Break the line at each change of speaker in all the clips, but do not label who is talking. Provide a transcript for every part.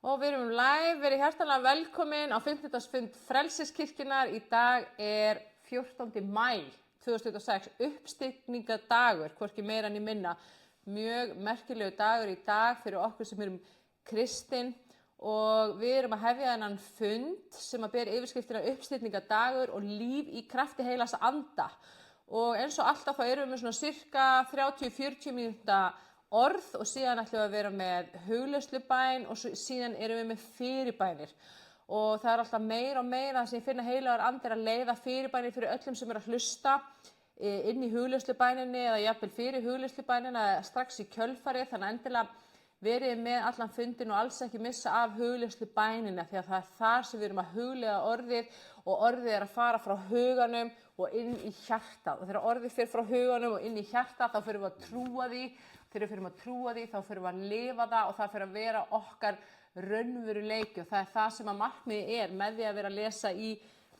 Og við erum live, verið hjartanlega velkomin á 50. Frelsiskirkjunnar. Í dag er 14. maí 2026, uppstigningadagur, hvorki meira en minna. Mjög merkilegu dagur í dag fyrir okkur sem erum kristin og við erum að hefja þennan fund sem að bera yfirskriftina uppstigningadagur og líf í krafti heilags anda. Og eins og alltaf þá erum við með svona cirka 30-40 mínúta orð og síðan ætlum við að vera með hugleiðslubæn og síðan erum við með fyrirbænir. Og það er alltaf meira og meira sem ég finna heilagur andi að leiða fyrirbænir fyrir öllum sem að hlusta inn í hugleiðslubæninni eða jafnvel fyrir hugleiðslubænina strax í kjölfarið. Þannig að endilega verið með allan fundin og alls ekki missa af hugleiðslubænina því að það er þar sem við erum að hugleiða orðið og orðið er að fara frá huganum og inn í hjartað. Og þegar orðið fer frá huganum og inn í hjartað þá fyrir við að trúa því. Þegar við fyrir að trúa því þá fyrir við að lifa það og það fyrir að vera okkar raunveruleiki og það er það sem að markmiðið er með því að vera að lesa í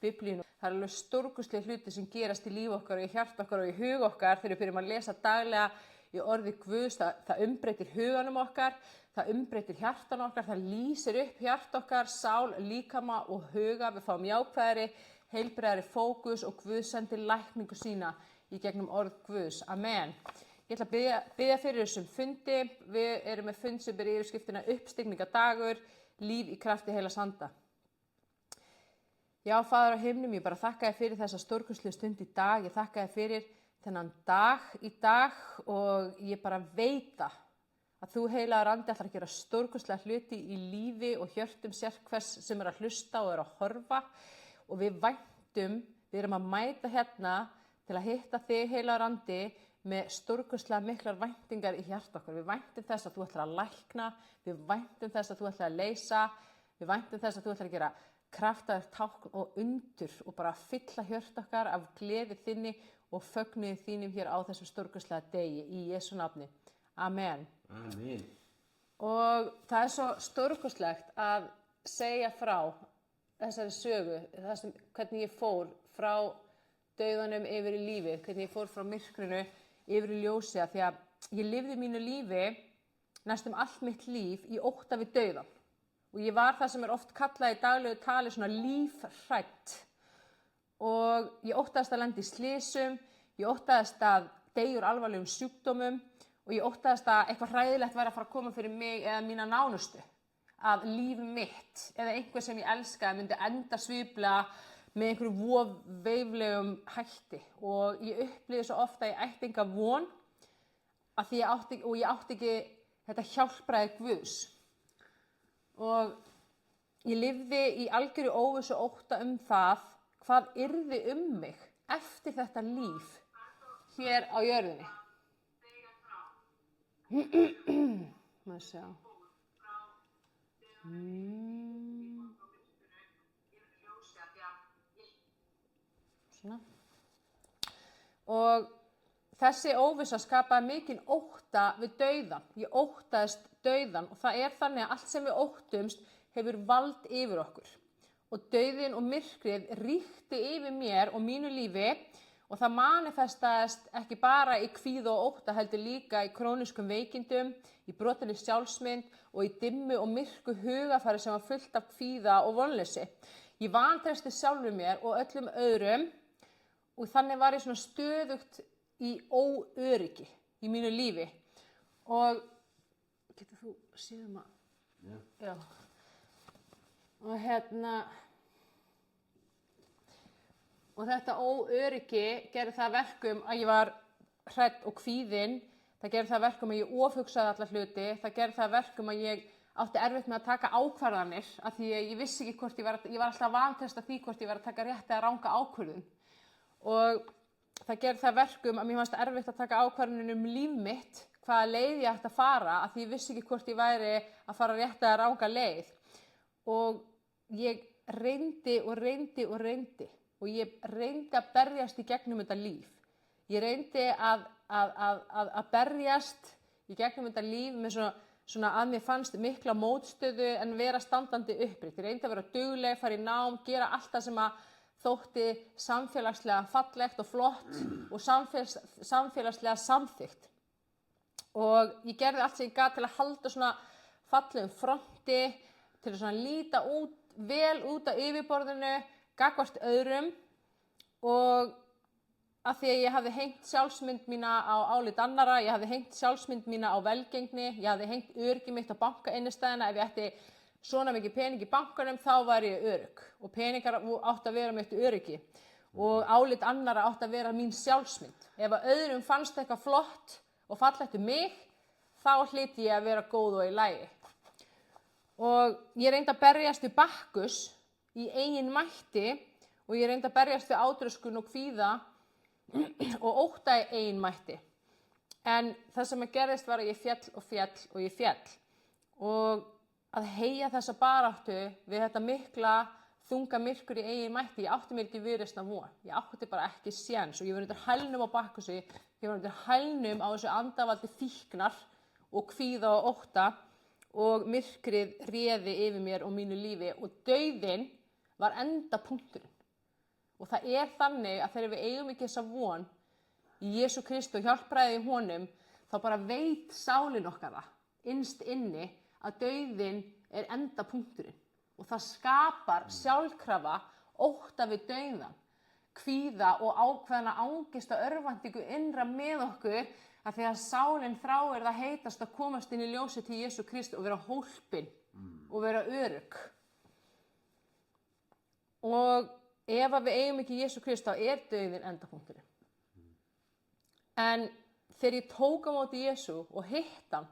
Biblíunum. Það er alveg stórkostlegir hluti sem gerast í líf okkar og í hjarta okkar og í hug okkar þegar við fyrir að lesa daglega í orði Guðs. Það umbreytir huganum okkar, það umbreytir hjartan okkar, það lýsir upp hjart okkar, sál, líkama og huga. Við fáum jákvæðari, heilbrigðari fókus og Guð sendir lækningu sína í gegnum orð Guðs. Amen. Ég ætla að biðja fyrir þessum fundi. Við erum með fund sem byrja yfirskriftina uppstigningadagur, líf í krafti heilags anda. Já, Faðir á himnum, ég bara þakka þér fyrir þessa stórkostlegu stund í dag. Ég þakka þér fyrir þennan dag í dag og ég bara veit að þú heilagur andi ætlar að gera stórkostlega hluti í lífi og hjörtum sérhvers sem að hlusta og að horfa. Og við erum að mæta hérna til að hitta þig heilagur andi með stórkostlega miklar væntingar í hjarta okkar. Við væntum þess að þú ætlar að lækna, við væntum þess að þú ætlar að leysa, við væntum þess að þú ætlar að gera kraftaverk, tákn og undur og bara fylla hjörta okkar af gleði þinni og fögnuði þínum hér á þessum stórkostlega degi í Jesú nafni. Amen.
Amen.
Og það er svo stórkostlegt að segja frá þessari sögu, hvernig ég fór frá dauðanum yfir í lífið, hvernig ég fór frá myrkrinu yfir í ljósi því að ég lifði mínu lífi næstum allt mitt líf í ótta við dauðan. Og ég var það sem er oft kallað í daglegu tali svona lífhrædd. Og ég óttaðist að lenda í slysum, ég óttaðist að deyja úr alvarlegum sjúkdómum og ég óttaðist að eitthvað hræðilegt væri að fara að koma fyrir mig eða mína nánustu. Að líf mitt eða einhver sem ég elskaði myndi enda svifla með einhverju vofveiflegum hætti. Og ég upplifði svo ofta að ég ætti enga von að því ég átti ekki þetta hjálpræði Guðs. Og ég lifði í algjöru óvissu og ótta það hvað yrði mig eftir þetta líf hér á jörðinni. Má sjá. Svona. Og þessi óvissa skapaði mikinn ótta við dauðan. Ég óttaðist dauðan og það er þannig að allt sem við óttumst hefur vald yfir okkur. Og dauðinn og myrkrið ríkti yfir mér og mínu lífi og það manifestaðist ekki bara í kvíða og ótta heldur líka í krónískum veikindum, í brotinni sjálfsmynd og í dimmu og myrku hugafari sem var fullt af kvíða og vonleysi. Ég vantreysti sjálfur mér og öllum öðrum og þannig var ég svona stöðugt í óöryggi í mínu lífi. Og getur þú séð Já. Og og þetta óöryggi gerði það verkum að ég var hrædd og kvíðin. Það gerði það verkum að ég ofhugsaði alla hluti. Það gerði það verkum að ég átti erfitt með að taka ákvarðanir af því að ég vissi ekki hvort ég var alltaf að vantreysta því hvort ég var að taka rétt eða ranga ákvörðun. Og það gerði það verkum að mér fannst erfitt að taka ákvarðanir líf mitt, hvaða leið ég ætti að fara af því ég vissi ekki hvort ég væri að fara rétt eða ranga leið. Og ég reyndi og ég reyndi að berjast í gegnum þetta líf. Ég reyndi að berjast í gegnum þetta líf með svona að mér fannst mikla mótstöðu en vera standandi upprétt. Ég reyndi að vera dugleg, fara í nám, gera allt það sem að þótti samfélagslega fallegt og flott og samfélagslega samþykkt. Og ég gerði allt sem ég gat til að halda svona fallegum fronti, til að líta vel út á yfirborðinu, gagnvart öðrum og af því að ég hafði hengt sjálfsmynd mína á álit annarra, ég hafði hengt sjálfsmynd mína á velgengni, ég hafði hengt öryggi mitt á bankainnistæðina, ef ég ætti svona mikið pening í bankanum þá var ég örugg og peningar átti að vera mitt öryggi og álit annarra átti að vera mín sjálfsmynd. Ef að öðrum fannst eitthvað flott og fallegt mig, þá hlyti ég að vera góð og í lagi. Og ég reyndi að berjast við Bakkus í eigin mætti og ég reyndi að berjast við átröskun og kvíða og ótta í eigin mætti. En það sem að gerðist var að ég féll og að heyja þessa baráttu við þetta mikla þunga myrkur í eigin mætti, ég átti mér ekki viðreisnar von. Ég átti bara ekki séns og ég var undir hælnum á Bakkusi, ég var undir hælnum á þessu andavaldi fíknar og kvíða og ótta og myrkrið réði yfir mér og mínu lífi og dauðinn var endapunkturinn. Og það þannig að þegar við eigum ekki þessa von í Jesú Kristi og hjálpræði í honum, þá bara veit sálin okkar það innst inni að dauðinn endapunkturinn. Og það skapar sjálfkrafa ótta við dauðan, kvíða og ákveðna angist og örvæntingu innra með okkur að því að sálin þráir það heitast að komast inn í ljósið til Jesú Kristi og vera hólpin og vera örugg. Og ef við eigum ekki Jesú Kristi þá dauðinn endapunkturinn. En þegar ég tók á móti Jesú og hitt hann,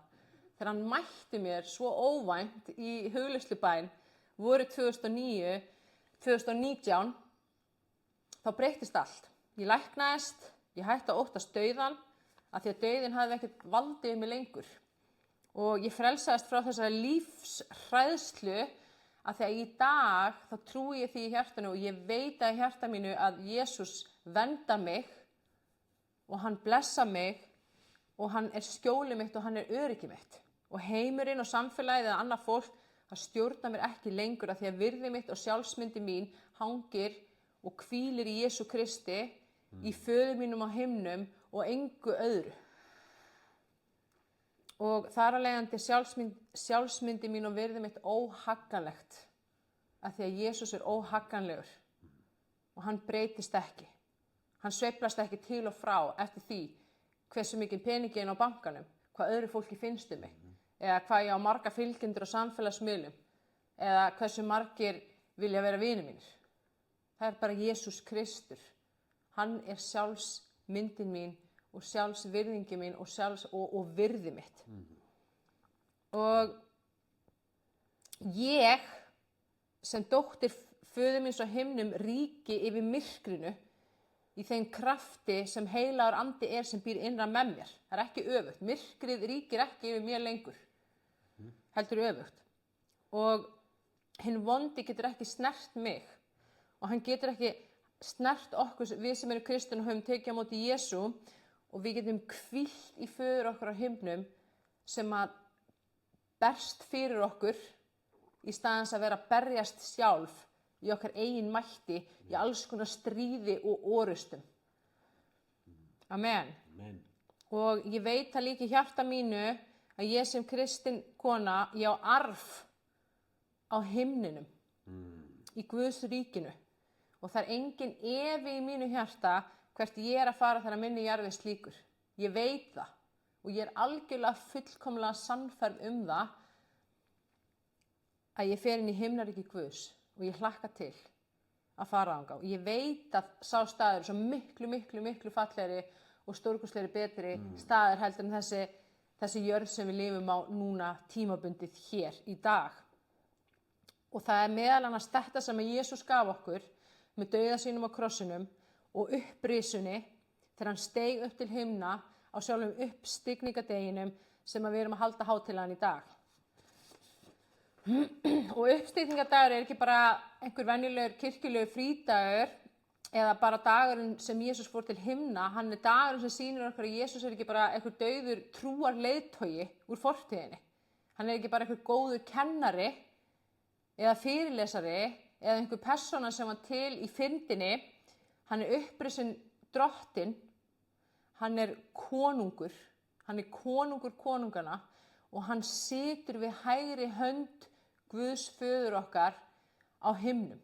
þegar hann mætti mér svo óvænt í hugleiðslubæn vorið 2019, þá breyttist allt. Ég læknaðist, ég hætti að óttast dauðan, af því að dauðinn hafði ekkert valdið yfir mig lengur. Og ég frelsaðist frá þessari lífshræðslu, af því að í dag þá trúi ég því í hjartanu og ég veit að í hjarta mínu að Jesús verndar mig og hann blessar mig og hann skjólið mitt og hann öryggi mitt. Og heimurinn og samfélagið eða annað fólk, það stjórnar mér ekki lengur af því að virði mitt og sjálfsmyndi mín hangir og hvílir í Jesú Kristi, í föður mínum á himnum og engu öðru. Og þar af leiðandi sjálfsmyndi mín og virði mitt óhagganlegt af því að Jesús óhagganlegur og hann breytist ekki. Hann sveiflast ekki til og frá eftir því hversu mikið peningi á bankanum, hvað öðru fólki finnst mig. Eða hvað ég á marga fylgjendur á samfélagsmiðlum, eða hversu margir vilja vera vinir mínir. Það bara Jesús Kristur. Hann sjálfsmyndin mín og sjálfsvirðingi mín og virði mitt. Og ég, sem dóttir föður míns á himnum, ríki yfir myrkrinu í þeim krafti sem heilagur andi sem býr innra með mér. Það ekki öfugt. Myrkrið ríkir ekki yfir mér lengur. Heldur öfugt. Og hinn vondi getur ekki snert mig og hann getur ekki snert okkur, við sem erum kristin og höfum tekið á móti Jesú og við getum hvílt í föður okkar á himnum sem að berst fyrir okkur í staðans að vera að berjast sjálf í okkar eigin mætti í alls konar stríði og orustum. Amen. Amen. Og ég veit það líka í hjarta mínu að ég sem kristin kona, ég á arf á himninum, í Guðs ríkinu. Og það engin efi í mínu hjarta hvert ég að fara þegar minni jarðist líkur. Ég veit það og ég algjörlega fullkomlega sannfærð það að ég fer inn í himnaríki Guðs og ég hlakka til að fara þangað. Og ég veit að sá staður svo miklu fallegri og stórkostlegri betri staður heldur en þessi jörð sem við lifum á núna tímabundið hér í dag. Og það meðal annars þetta sem Jesús gaf okkur með dauða sínum á krossinum og upprisunni þegar hann steig upp til himna á sjálfum uppstigningadeginum sem við erum að halda hátíðlegan í dag. Og uppstigningardagur ekki bara einhver venjulegur kirkjulegur frídagur eða bara dagurinn sem Jesús fór til himna, hann dagurinn sem sýnir okkur að Jesús ekki bara einhver dauður trúar leiðtogi úr fortíðinni. Hann ekki bara einhver góður kennari eða fyrirlesari eða einhver persóna sem var til í fyrndinni. Hann upprisin drottinn, hann konungur, hann konungur konungana og hann situr við hægri hönd Guðs föður okkar á himnum.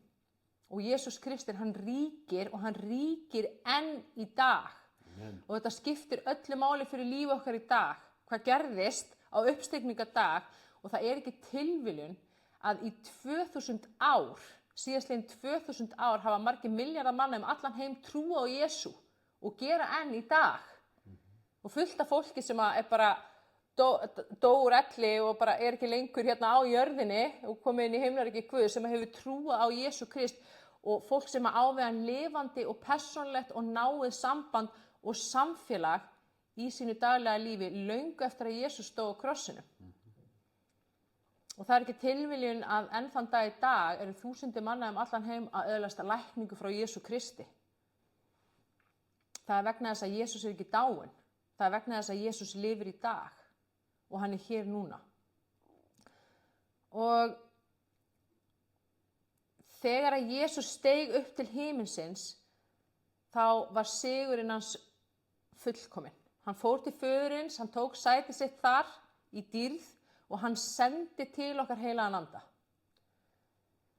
Og Jesús Kristur, hann ríkir og hann ríkir enn í dag.
Amen.
Og þetta skiptir öllu máli fyrir líf okkar í dag. Hvað gerðist á uppstigningardag, og það er ekki tilviljun að í 2000 ár, síðastliðin 2000 ár hafa margir milljarðar manna allan heim trúa á Jesú og gera enn í dag. Og fullt af fólki sem er bara dó úr elli og bara er ekki lengur hérna á jörðinni og komið inn í himnaríki Guðs sem hefur trúað á Jesú Krist, og fólk sem á við hann lifandi og persónlegt og náið samband og samfélag í sínu daglega lífi löngu eftir að Jesús stóð á krossinu. Og það er ekki tilviljun að enn þann dag í dag eru þúsundir manna allan heim að öðlast lækningu frá Jesú Kristi. Það er vegna þess að Jesús er ekki dáinn. Það er vegna þess að Jesús lifir í dag og hann er hér núna. Og þegar að Jesús steig upp til himinsins, þá var sigurinn hans fullkominn. Hann fór til föðurins, hann tók sæti sitt þar í dýrð og hann sendi til okkar heilagan anda.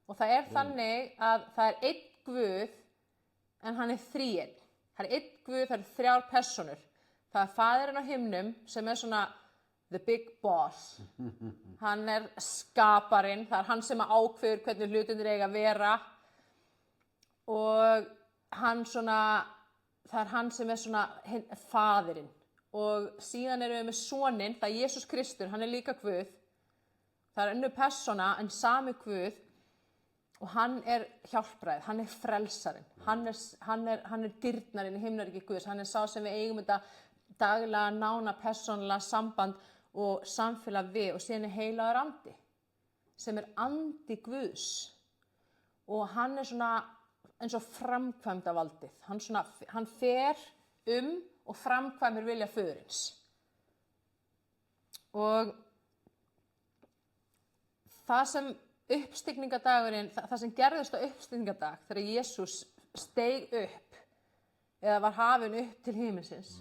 Og það er þannig að það er einn Guð en hann er þríeinn. Það er einn Guð, það eru 3 persónur. Það er Faðirinn á himnum sem er svona the big boss. Hann er skaparinn, það er hann sem ákveður hvernig hlutirnir eiga að vera. Og hann svona, það er hann sem er svona Faðirinn. Og síðan erum við með soninn, það er Jesús Kristur, hann er líka Guð. Það er önnur persóna en sami Guð og hann er hjálpræðið, hann er frelsarinn, hann er dyrnarinn í himnaríki Guðs, hann er sá sem við eigum þetta daglega, nána, persónulega samband og samfélag við, og síðan er heilagur andi sem er andi Guðs og hann er svona eins og framkvæmdavaldið, hann fer og framkvæmir vilja föðurins. Og það sem uppstigningadagurinn, það sem gerðist á uppstigningadag þegar Jesús steig upp eða var hafinn upp til himinsins,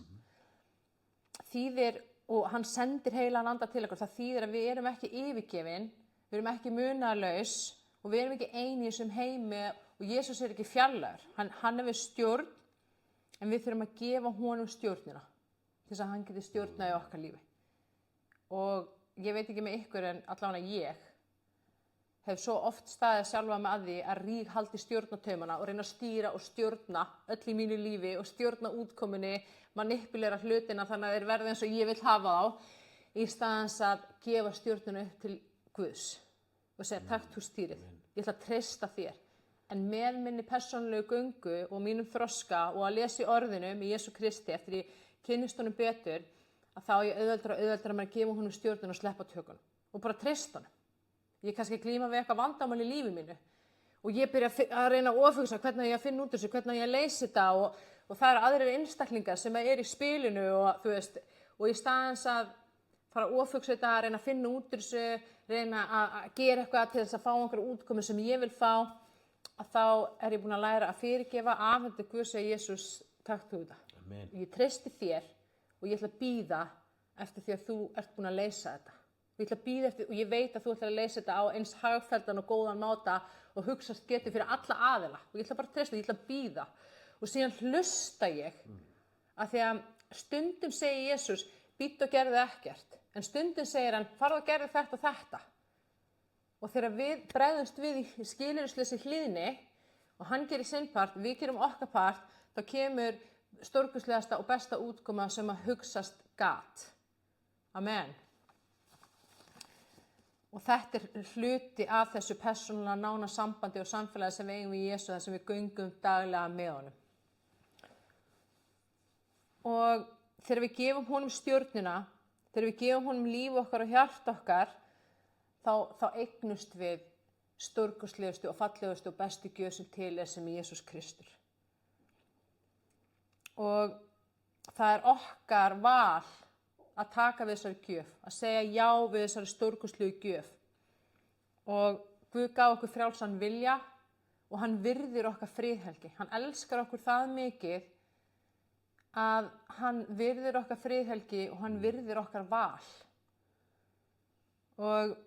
þýðir, og hann sendir heilagan anda til okkur, það þýðir að við erum ekki yfirgefin, við erum ekki munaðarlaus og við erum ekki eini í þessum heimi og Jesús er ekki fjarlægur. Hann er við stjórn, en við þurfum að gefa honum stjórnina til þess að hann geti stjórnað í okkar lífi. Og ég veit ekki með ykkur, en allavega ég hef svo oft staðið sjálfa mig að því að ríg haldi stjórnataumana og reyna að stýra og stjórna öll í mínu lífi og stjórna útkomunni, manipulera hlutina þannig að þeir verði eins og ég vil hafa þá, í staðans að gefa stjórnuna upp til Guðs og segja takk þú stýrið, ég ætla að treysta þér. En með minni persónulegu göngu og mínum þroska og að lesa í orðinum í Jesú Kristi eftir ég kynnist honum betur, að þá er ég auðveldara að maður gefa honum stjórnun og sleppa tökunum og bara treysta honum. Ég kannski glíma við eitthvað vandamál í lífi mínu og ég byrja að reyna að ofhugsa hvernig ég að finna út þessu, hvernig ég að leysa þetta og það eru aðrir einstaklingar sem er í spilinu og þú veist, og í staðans að fara að ofhugsa þetta, að reyna að finna út þessu, reyna að gera eitthvað til þess að fá einhverja útkomu sem ég vil fá, að þá er ég búin að læra að fyrirgefa, afhenda Guð, segja Jesús, takk þú þetta.
Amen.
Ég treysti þér og ég ætla að bíða eftir því að þú ert búin að leysa þetta. Og ég ætla að bíða eftir, og ég veit að þú ætlar að leysa þetta á eins hagfelldan og góðan máta og hugsast getur fyrir alla aðila. Og ég ætla bara að treysta, ég ætla að bíða. Og síðan hlusta ég, að því að stundum segir Jesús, bíddu og gerðu ekkert. En stundum segir hann, farðu og gerðu þetta og þetta. Og þegar við bregðumst við í skilyrðisleysi hlýðni og hann gerir sinn part, við gerum okkar part, þá kemur stórkostlegasta og besta útkoma sem að hugsast gat. Amen. Og þetta er hluti af þessu persónulega nána sambandi og samfélagi sem við eigum við Jesú, þar sem við göngum daglega með honum. Og þegar við gefum honum stjórnina, þegar við gefum honum líf okkar og hjart okkar, þá eignust við stórkostlegustu og fallegustu og bestu gjöf sem til er sem Jesús Kristur. Og það er okkar val að taka við þessari gjöf, að segja já við þessari stórkostlegu gjöf. Og Guð gaf okkur frjálsan vilja og hann virðir okkar friðhelgi. Hann elskar okkur það mikið að hann virðir okkar friðhelgi og hann virðir okkar val. Og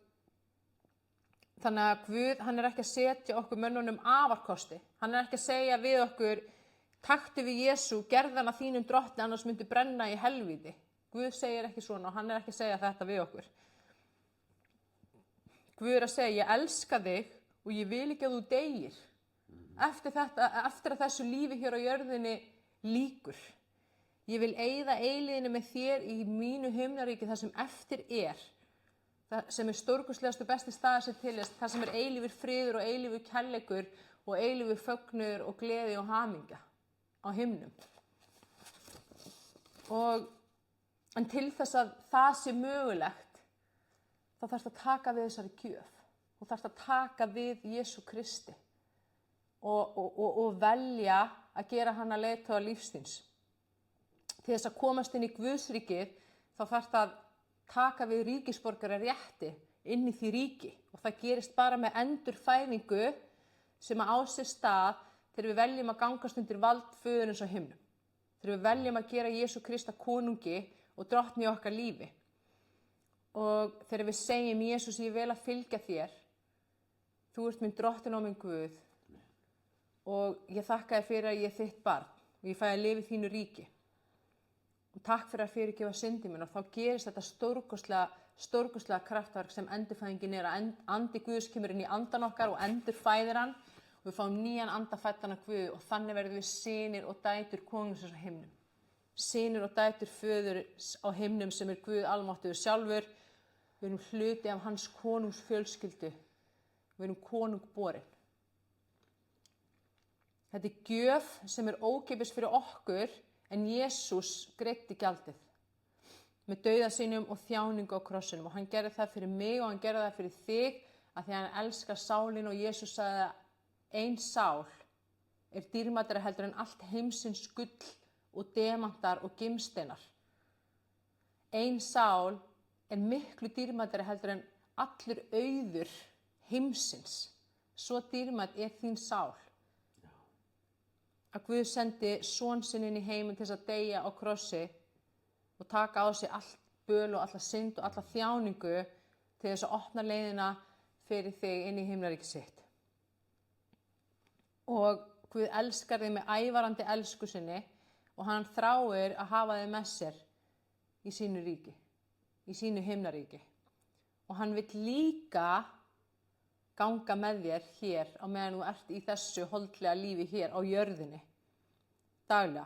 Þannig að Guð, hann ekki að setja okkur mönnunum afarkosti. Hann ekki að segja við okkur, taktu við Jesú, gerð hann að þínum drottni, annars myndi brenna í helvíti. Guð segir ekki svona og hann ekki að segja þetta við okkur. Guð að segja, ég elska þig og ég vil ekki að þú deyir. Eftir að þessu lífi hér á jörðinni lýkur. Ég vil eyða eilíðinni með þér í mínu himnaríki þar sem eftir það sem stórkostlegastu besti staðar sem til þess, það sem eilífur friður og eilífur kærleikur og eilífur fögnuður og gleði og hamingja á himnum. En til þess að það sé mögulegt, þá þarfst að taka við þessari gjöf. Þú þarfst að taka við Jesú Kristi og velja að gera hann að leiðtoga lífsins. Til þess að komast inn í Guðsríkið, þá þarfst að taka við ríkisborgararétti inn í því ríki. Og það gerist bara með endurfæðingu sem á sér stað þegar við veljum að gangast undir vald föðurins á himnum. Þegar við veljum að gera Jesú Krist að konungi og drottni í okkar lífi. Og þegar við segjum, Jesús, ég vil að fylgja þér. Þú ert minn drottinn og minn Guð. Og ég þakka þér fyrir að ég er þitt barn. Og ég fæ að lifa í þínu ríki. Og takk fyrir að fyrirgefa syndi minn. Og þá gerist þetta stórkostlega kraftverk sem endurfæðingin er. Að andi Guðs kemur inn í andan okkar og endurfæðir hann. Og við fáum nýjan anda fæddan af Guð. Og þannig verðum við synir og dætur konungsins á himnum. Synir og dætur föður á himnum sem er Guð almáttugur sjálfur. Við erum hluti af hans konungsfjölskyldu. Við erum konungborin. Þetta er gjöf sem er ókeypis fyrir okkur en Jesús greiddi gjaldið. Með dauða sínum og þjáningu á krossinum. Og hann gerði það fyrir mig og hann gerði það fyrir þig að því hann elskar sálinn og Jesús sagði að ein sál er dýrmætari heldur en allt heimsins gull og demantar og gimsteinar. Ein sál er miklu dýrmætari heldur en allur auður heimsins. Svo dýrmætt er þín sál. Að Guð sendi son sinn inn í heiminn til þess að deyja á krossi og taka á sig allt böl og alla synd og alla þjáningu til þess að opna leiðina fyrir þig inn í himnaríki sitt. Og Guð elskar þig með ævarandi elsku sinni og hann þráir að hafa þig með sér í sínu ríki, í sínu himnaríki. Og hann vill líka ganga með þér hér á meðan þú ert í þessu holdlega lífi hér á jörðinni, daglega.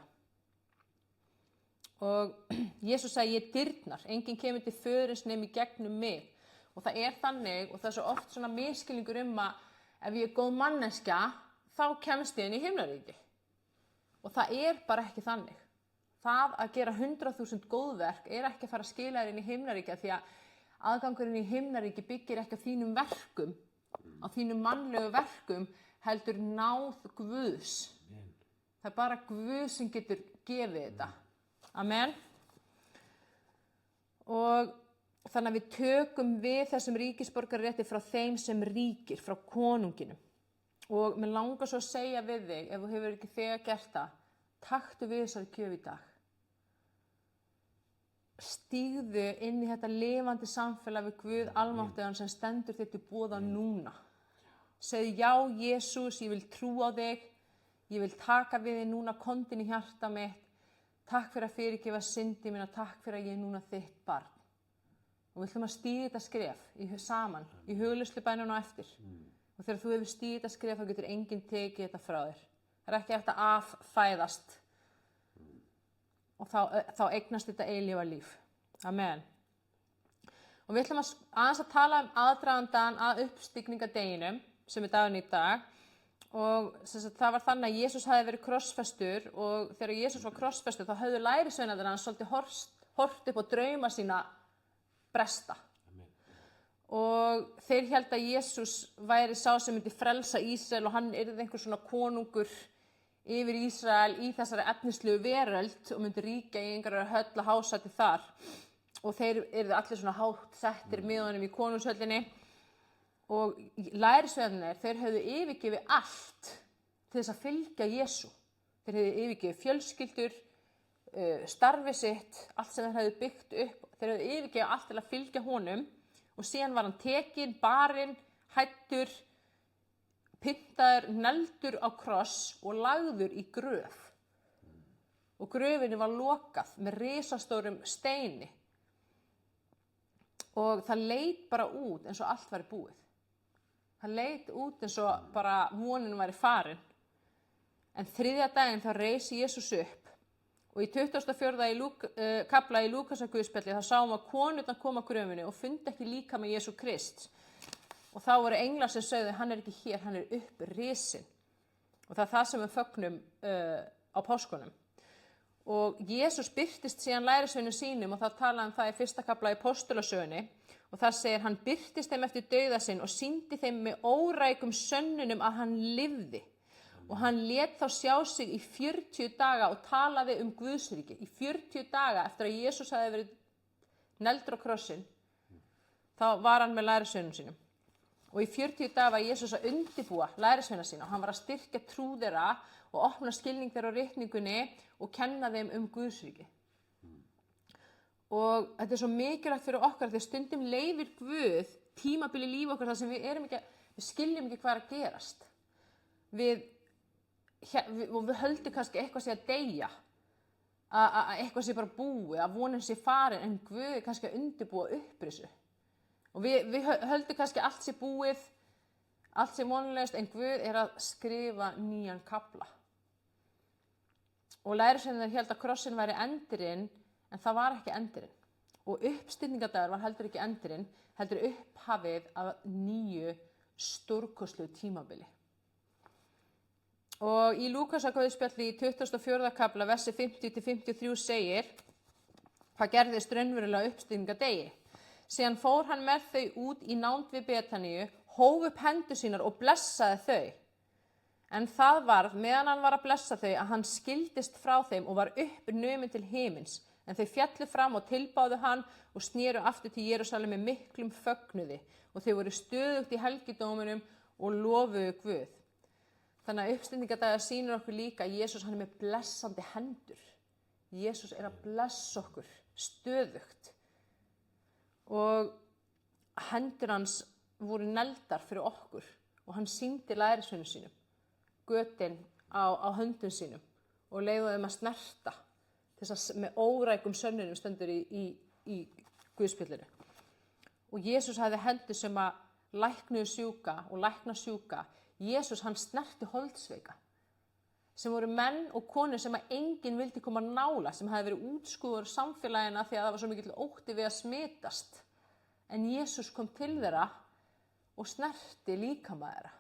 Og Jesús sagði, ég dyrnar, enginn kemur til föðurins nema í gegnum mig. Og það er þannig, og það er svo oft svona misskilningur að ef ég er góð manneskja, þá kemst ég inn í himnaríki. Og það er bara ekki þannig. Það að gera 100.000 góðverk er ekki að fara að skila þér inn í himnaríki því að aðgangurinn í himnaríki byggir ekki á þínum verkum, á þínum mannlegu verkum, heldur náð Guðs. Það er bara Guð sem getur gefið þetta. Amen. Og þannig að við tökum við þessum ríkisborgararétti frá þeim sem ríkir, frá konunginum. Og mér langar svo að segja við þig, ef þú hefur ekki þegar gert það, taktu við þessari gjöf í dag. Stígðu inn í þetta lifandi samfélag við Guð almáttugan sem stendur þér til boða núna. Segðu já, Jesús, ég vil trúa á þig, ég vil taka við þig núna, komdu inn í hjarta mitt. Takk fyrir að fyrirgefa syndi mína, takk fyrir að ég er núna þitt barn. Og við ætlum að stíga þetta skref saman, í hugleiðslubænum á eftir. Og þegar þú hefur stígið þetta skref, þá getur enginn tekið þetta frá þér. Það er ekki hægt að affæðast. Og þá eignast þetta eilífa líf. Amen. Og við ætlum aðeins að tala aðdragandan að uppstigningadeginum, sem er dagurinn í dag. Og það var þannig að Jesús hafi verið krossfestur og þegar Jesús var krossfestur þá höfðu lærisveinarnir hans svolítið hort upp á drauma sína bresta. Amen. Og þeir héldu að Jesús væri sá sem myndi frelsa Ísrael og hann yrði einhver svona konungur yfir Ísrael í þessari efnislegu veröld og myndi ríkja í einhverjar höll að hásæti þar. Og þeir yrðu allir svona hátt settir með honum í konungshöllinni. Og lærisveinarnir, þeir höfðu yfirgefið allt til þess að fylgja Jesú. Þeir höfðu yfirgefið fjölskyldur, starfið sitt, allt sem þeir höfðu byggt upp. Þeir höfðu yfirgefið allt til að fylgja honum og síðan var hann tekinn, barinn, hættur, pyntaður, neldur á kross og lagður í gröf. Og gröfinni var lokað með risastórum steini. Og það leit bara út eins og allt væri búið. Það leit út eins og bara vonin væri farin. En þriðja daginn þá reisi Jesús upp. Og í 24. kafla í Lúkasar guðspjalli þá sáum að konurnar koma að gröfinni og fundi ekki líkama Jesú Krist. Og þá voru englar sem sögðu, hann ekki hér, hann upprisin. Og það það sem við fögnum á páskunum. Og Jesús birtist síðan lærisveinum sínum og það talaði það í 1. kafla í Postulasögunni. Og það segir, hann birtist þeim eftir dauða sinn og sýndi þeim með órækum sönnunum að hann lifði. Og hann lét þá sjá sig í 40 daga og talaði Guðsríki. Í 40 daga eftir að Jesús hafi verið negldur á krossin, þá var hann með lærisveinum sínum. Og í 40 daga var Jesús að undirbúa lærisveina sína og hann var að styrkja trú þeirra og opna skilning þeirra á ritningunni og kenna þeim Guðsríki. Og þetta svo mikilvægt fyrir okkar þegar stundum leyfir Guð tímabili líf okkar þar sem við skiljum ekki hvað að gerast. Við höldum kannski eitthvað sé að deyja, að eitthvað sé bara búið, að vonin sé farin, en Guð kannski að undirbúa upprisu. Og við höldum kannski allt sé búið, allt sé vonlaust, en Guð að skrifa nýjan kafla. Og lærisveinarnir héldu að krossin væri endirinn, en það var ekki endirinn. Og uppstigningardagur var heldur ekki endirinn, heldur upphafið af nýju stórkostlegu tímabili. Og í Lúkasar guðspjalli í 24. kafla, versi 50-53 segir, hvað gerðist raunverulega uppstigningardegi. Síðan fór hann með þau út í nánd við Betaníu, hóf upp hendur sínar og blessaði þau. En það varð, meðan hann var að blessa þau, að hann skildist frá þeim og var uppnuminn til himins. En þau fjallu fram og tilbáðu hann og snéru aftur til Jerúsalem með miklum fögnuði. Og þau voru stöðugt í helgidóminum og lofuðu Guð. Þannig að uppstigningardagur sýnir okkur líka að Jesús hann með blessandi hendur. Jesús að blessa okkur stöðugt. Og hendur hans voru negldar fyrir okkur og hann sýndi lærisveinum sínum götin á höndum sínum og leyfði þeim að snerta þess að með órækum sönnunum stendur í Guðspjallinu. Og Jesús hafði hendur sem að læknuðu sjúka og lækna sjúka. Jesús hann snerti holdsveika sem voru menn og konur sem að enginn vildi koma nála, sem hafði verið útskúfur samfélagina því að það var svo mikill ótti við að smitast. En Jesús kom til þeirra og snerti líkama þeirra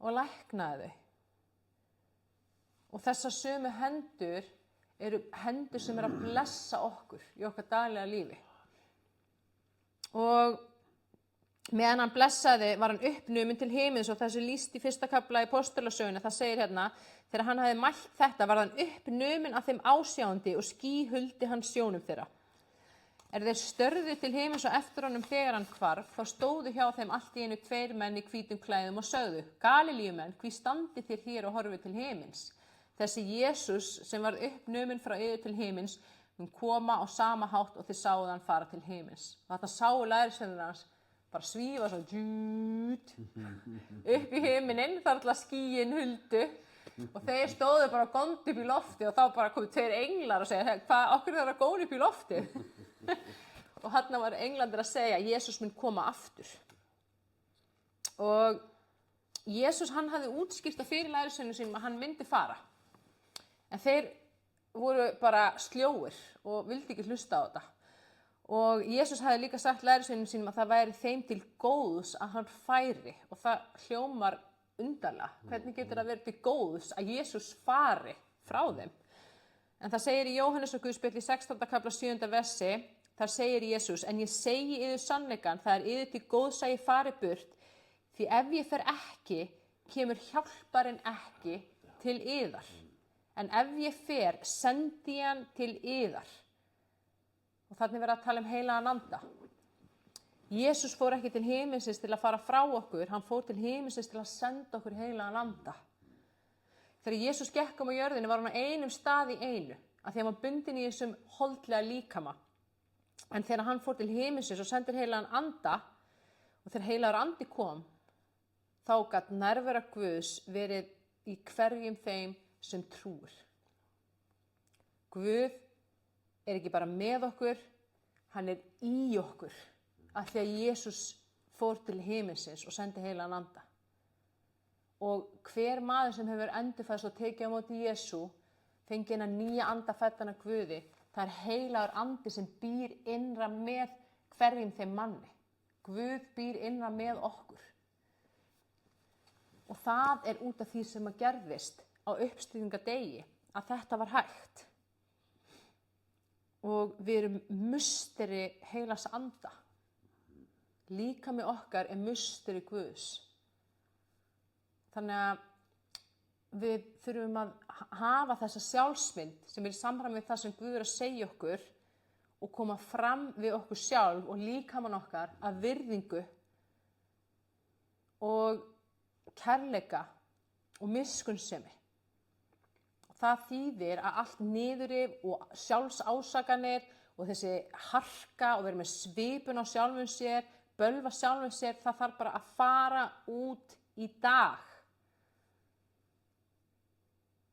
og læknaði þau. Og þessar sömu hendur eru hendur sem að blessa okkur í okkar daglega lífi. Og meðan hann blessaði var hann uppnuminn til himins og þessu lýst í 1. kafla í Postulasögunni. Það segir hérna, þegar hann hafði mælt þetta var hann uppnuminn af þeim ásjáandi og ský huldi hans sjónum þeirra. Þeir störðu til himins og eftir honum þegar hann hvarf, þá stóðu hjá þeim allt í einu 2 menn í hvítum klæðum og sögðu, Galilíumenn, hví standið þér hér og horfið til himins? Þessi Jesús sem var uppnuminn frá yður til himins, mun koma á sama hátt og þið sáuð hann fara til himins. Og þetta sáu lærisveinarnir hans bara svífa svo upp í himinin, þar til að skýin huldu. Og þeir stóðu bara gónd upp í lofti og þá bara komu 2 englar og segja, okkur er það að góða upp í lofti? Og hann var englandir að segja, Jesús mun koma aftur. Og Jesús hann hafði útskýrt fyrir lærisveinum sínum að hann myndi fara. En þeir voru bara sljóir og vildi ekki hlusta á þetta. Og Jesús hafði líka sagt lærisveinum sínum að það væri þeim til góðs að hann færi. Og það hljómar undarlega. Hvernig getur það verið til góðs að Jesús fari frá þeim? En það segir í Jóhannesar guðspjalli 16. kafla 7. versi, þar segir Jesús, en ég segi yður sannleikann, það er yður til góðs að ég fari burt, því ef ég fer ekki, kemur hjálparinn ekki til yðar. En ef ég fer, sendi ég hann til yðar. Og þannig verið að tala heilagan anda. Jesús fór ekki til himinsins til að fara frá okkur, hann fór til himinsins til að senda okkur heilagan anda. Þegar Jesús gekk á jörðinni var hann á einum stað í einu, af því hann var bundinn í þessum holdlega líkama. En þegar hann fór til himinsins og sendir heilagan anda Og þegar heilagur andi kom, þá gat nærvera Guðs verið í hverjum þeim sem trúir. Guð er ekki bara með okkur, hann er í okkur, af því að Jesús fór til himinsins og sendi heilagan anda. Og hver maður sem hefur endurfæðst og tekið á móti Jesú, fengið hennar nýja anda fæddan af Guði, það er heilagur andi sem býr innra með hverjum þeim manni. Guð býr innra með okkur. Og það er út af því sem að gerðist á uppstigningadegi, að þetta var hægt. Og við erum musteri heilags anda. Líkami okkar er musteri Guðs. Þannig að við þurfum að hafa þessa sjálfsmynd sem er í samræmi við það sem Guð er að segja okkur og koma fram við okkur sjálf og líkamann okkar af virðingu og kærleika og miskunnsemi. Það þýðir að allt niðurrif og sjálfsásakanir og þessi harka og vera með svipun á sjálfum sér, bölva sjálfum sér, það þarf bara að fara út í dag.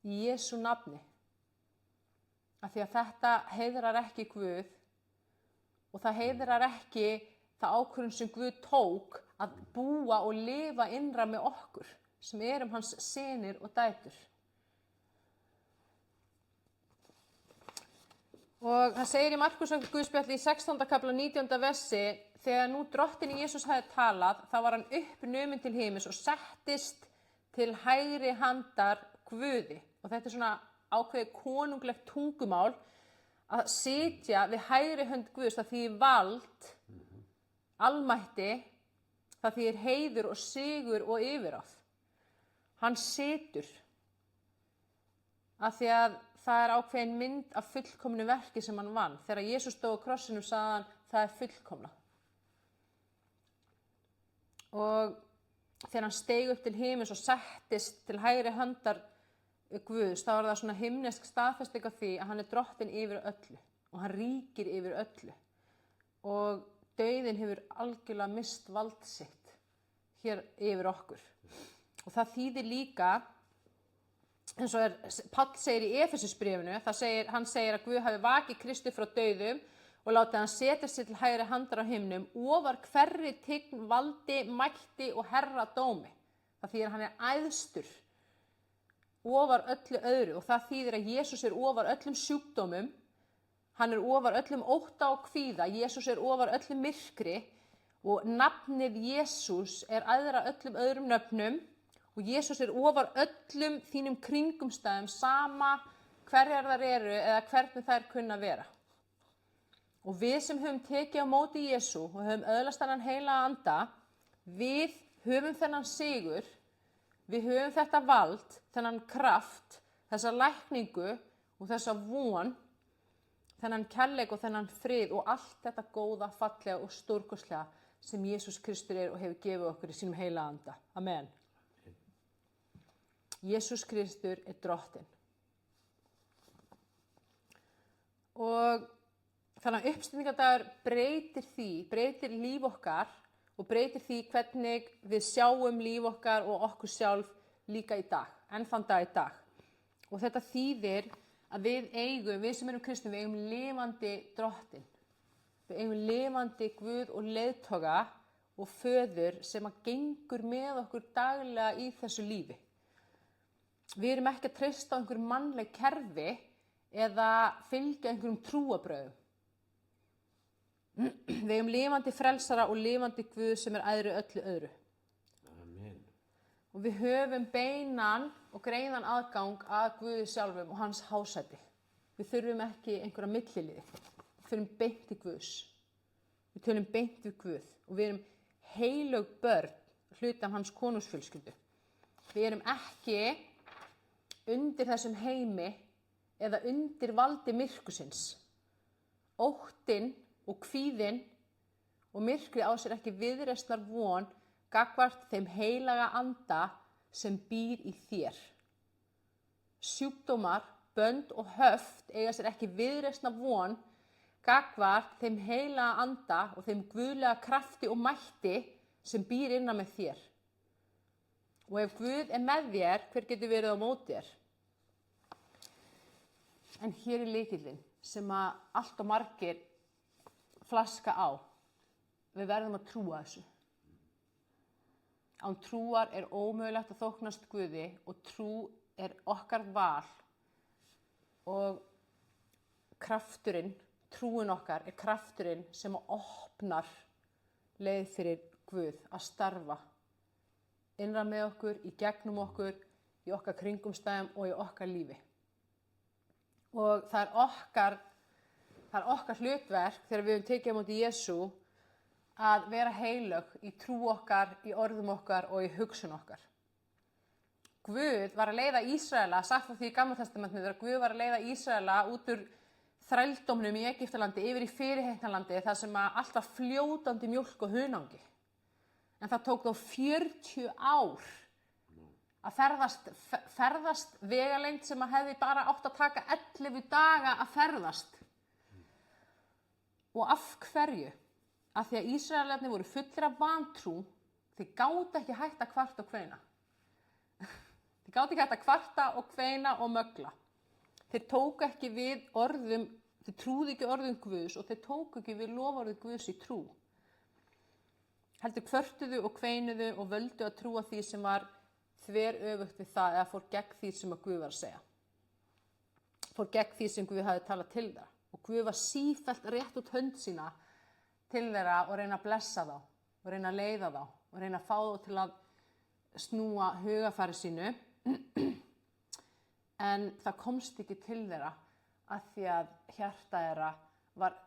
Í Jesú nafni. Af því að þetta heiðrar ekki Guð og það heiðrar ekki það ákvörðun sem Guð tók að búa og lifa innra með okkur sem erum hans synir og dætur. Og það segir í Markúsar Guðspjalli í 16. kafla 19. versi, þegar nú drottinn Jesús hafði talað, þá var hann uppnuminn til himins og settist til hægri handar Guði. Og þetta er svona ákveðið konunglegt tungumál að sitja við hægri hönd Guðs, það þýðir vald, almætti, það þýðir heiður og sigur og yfirráð. Hann situr af því að það er ákveðin mynd af fullkomnu verki sem hann vann. Þegar Jesús stóð á krossinum sagði hann, það er fullkomna. Og þegar hann steig upp til himins og settist til hægri höndar Guðs, þá er það svona himnesk staðfesting af því að hann er drottinn yfir öllu og hann ríkir yfir öllu. Og dauðinn hefur algjörlega mist vald sitt hér yfir okkur. Og það þýðir líka, eins og Páll segir í Efesusbréfinu, hann segir að Guð hafi vakið Kristi frá dauðum og látið hann setja sig til hægri handar á himnum, ofar hverri tign, valdi, mætti og herradómi. Það þýðir að hann er æðstur ofar öllu öðru og það þýðir að Jesús er ofar öllum sjúkdómum, hann er ofar öllum ótta og kvíða, Jesús er ofar öllum myrkri og nafnið Jesús er æðra öllum öðrum nöfnum og Jesús er ofar öllum þínum kringumstæðum sama hverjar þær eru eða hvernig þær kunna vera. Og við sem höfum tekið á móti Jesú og höfum öðlast þennan heilaga anda, við höfum þennan sigur. Við höfum þetta vald, þennan kraft, þessa lækningu og þessa von, þennan kærleik og þennan frið og allt þetta góða, fallega og stórkostlega sem Jesús Kristur er og hefur gefið okkur í sínum heilaga anda. Amen. Jesús Kristur er drottinn. Og þannig að uppstigningardagur breytir líf okkar og breytir því hvernig við sjáum líf okkar og okkur sjálf líka í dag, enn þann dag í dag. Og þetta þýðir að við sem erum kristnir, við eigum lifandi drottinn. Við eigum lifandi Guð og leiðtoga og föður sem að gengur með okkur daglega í þessu lífi. Við erum ekki að treysta á einhver mannleg kerfi eða fylgja einhverjum trúarbrögðum. Við eigum lifandi frelsara og lifandi Guð sem er æðri öllu öðru.
Amen.
Og við höfum beinan og greiðan aðgang að Guði sjálfum og hans hásæti. Við þurfum ekki einhverja milliliði. Við þurfum beint til Guðs. Við tölum beint við Guð og við erum heilög börn, hluti af hans konungsfjölskyldu. Við erum ekki undir þessum heimi eða undir valdi myrkursins. Óttinn og kvíðinn og myrkrið á sér ekki viðreisnar von gagnvart þeim heilaga anda sem býr í þér. Sjúkdómar, bönd og höft eiga sér ekki viðreisnar von gagnvart þeim heilaga anda og þeim guðlega krafti og mætti sem býr innan með þér. Og ef Guð er með þér, hver getur verið á móti þér? En hér er lykillinn sem að allt og margir flaska á. Við verðum að trúa þessu. Án trúar er ómögulegt að þóknast Guði og trú er okkar val og krafturinn, trúin okkar er krafturinn sem opnar leið fyrir Guð að starfa innra með okkur, í gegnum okkur, í okkar kringumstæðum og í okkar lífi. Og það er okkar hlutverk þegar við höfum tekið á móti Jesú að vera heilög í trú okkar, í orðum okkar og í hugsun okkar. Guð var að leiða Ísraela, sagt frá því í Gamla testamentinu, þegar Guð var að leiða Ísraela út úr þrældómnum í Egyptalandi yfir í fyrirheitnalandi þar sem að allt var fljótandi mjólk og hunangi. En það tók þó 40 ár að ferðast vegalengd sem að hefði bara átt að taka 11 daga að ferðast. Og af hverju? Af því að Ísraelarnir voru fullir af vantrú, þeir gátu ekki hægt að kvarta og kveina. Þeir gátu ekki hægt að kvarta og kveina og mögla. Þeir tóku ekki við orðum, þeir trúðu ekki orðum Guðs og þeir tóku ekki við loforðum Guðs í trú. Heldur kvörtuðu og kveinuðu og völdu að trúa því sem var þveröfugt við það eða fór gegn því sem að Guð var að segja. Fór gegn því sem Guð hafði talað til þeirra. Og Guð var sífellt rétt út hönd sína til þeirra og reyna að blessa þá og reyna að leiða þá og reyna að fá þá til að snúa hugafari sínu. En það komst ekki til þeirra af því að hjarta þeirra var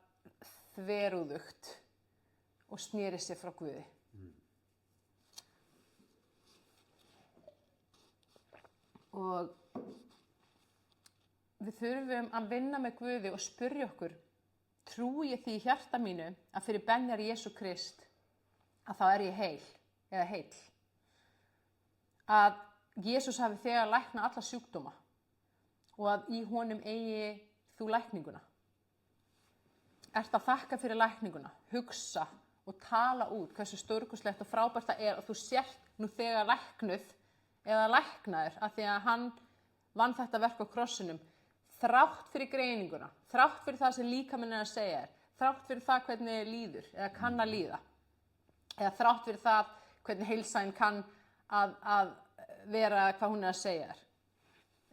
þverúðugt og sneri sér frá Guði. Og við þurfum að vinna með Guði og spyrja okkur, trúi ég því í hjarta mínu að fyrir benjar Jesú Krist að þá er ég heil eða heill? Að Jesús hafi þegar læknað alla sjúkdóma og að í honum eigi þú lækninguna. Ertu að þakka fyrir lækninguna, hugsa og tala út hversu stórkostlegt og frábært það er og þú sért nú þegar læknuð eða læknaður af því að hann vann þetta verk á krossinum þrátt fyrir greininguna, þrátt fyrir það sem líkaminn er að segja þér, þrátt fyrir það hvernig líður eða kann að líða eða þrátt fyrir það hvernig heilsæn kann að vera hvað hún er að segja þér.